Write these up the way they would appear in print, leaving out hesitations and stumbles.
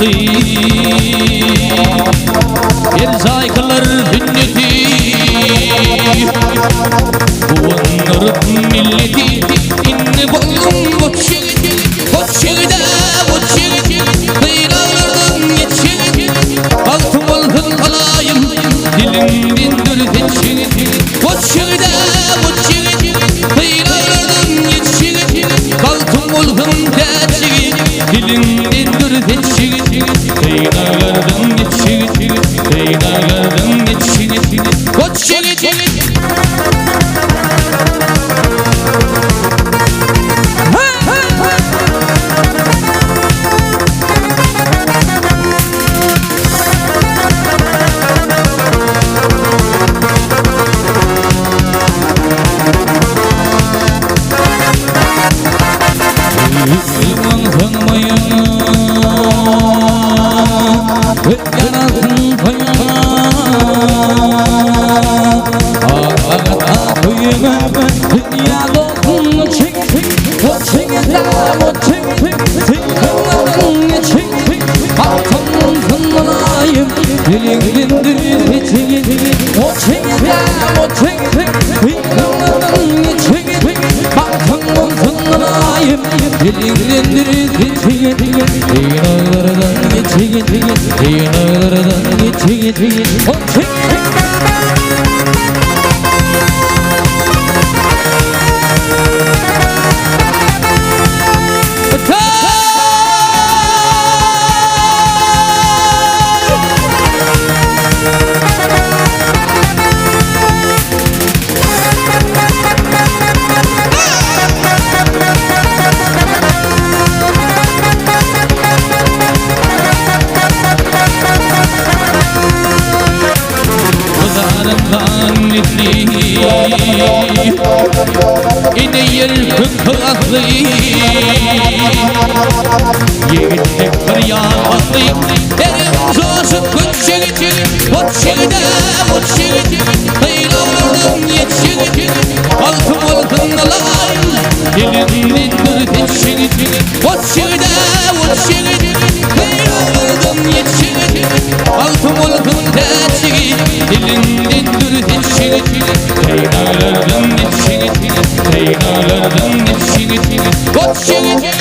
Bir saygılar hünneti Kuvanların milleti İnne boyun boçşili Boçşili Kıyralardan geçşili Altın olsun kalayım Dilimden dürteçşili Boçşili Kıyralardan geçşili Altın olsun teçşili Dilimden dürteçşili Kıyralardan geçşili Kıyralardan geçşili Boçşili Yigitlik bir yağmazlı Elim zosu kutçili Kutçili Kıyralardan yetşili Altın olsun alayım Dilimden dürteçşili Kutçili Kıyralardan yetşili Altın olsun teçşili Dilimden dürteçşili Kıyralardan yetşili Kıyralardan yetşili Kutçili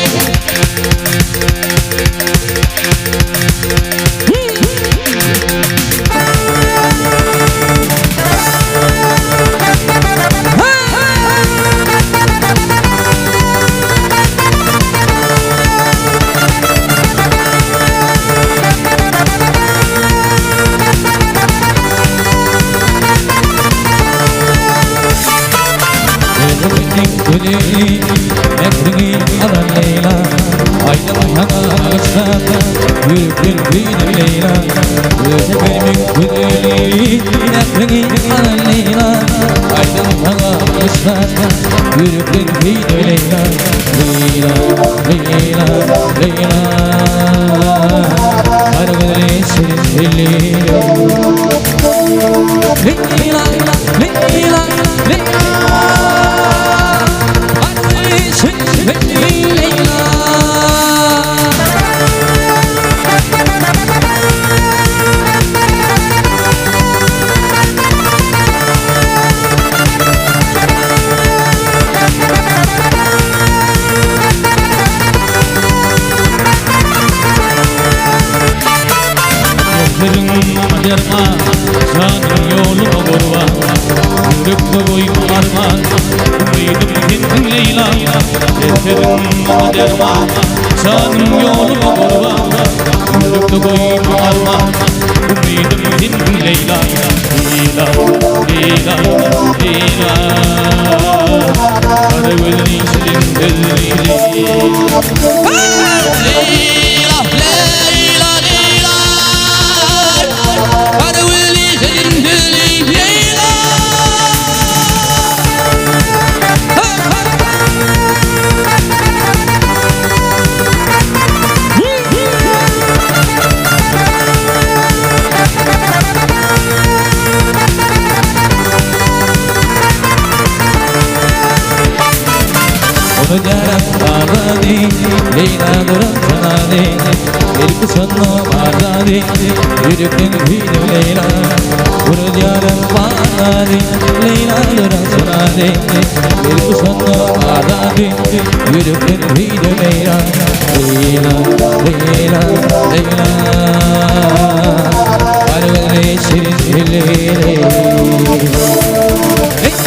Ekrini alan Leyla Aydın yana ışrata Yürüklün büyüdü Leyla Ötekimin güdülü Ekrini alan Leyla Aydın yana ışrata Yürüklün büyüdü Leyla Leyla, Leyla, Leyla Kargıdırı senin Leyla Leyla, Leyla, Leyla Derma, canım yoluma vurma Döktü boyum arman Ümidim gittin Leyla Yeterim derma, canım yoluma vurma Döktü boyum arman Ümidim gittin Leyla Leyla, Leyla, Leyla Kara gözün içinin gözleri Urujaram Bhagavati Leela Duram Sanade Irku Sanno Bhagavati Irukun Vidu Leela Urujaram Bhagavati Leela Duram Sanade Irku Sanno Bhagavati Irukun Vidu Leela Leela Leela Leela Parvale Shri Leela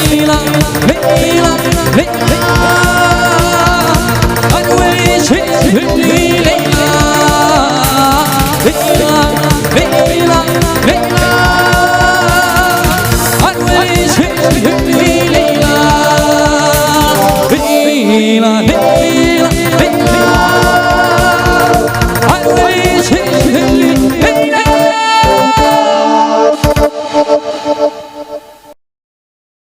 Leela Leela Leela Parvale Shri Leela Leela Leela Leela Parvale Shri Leela Leela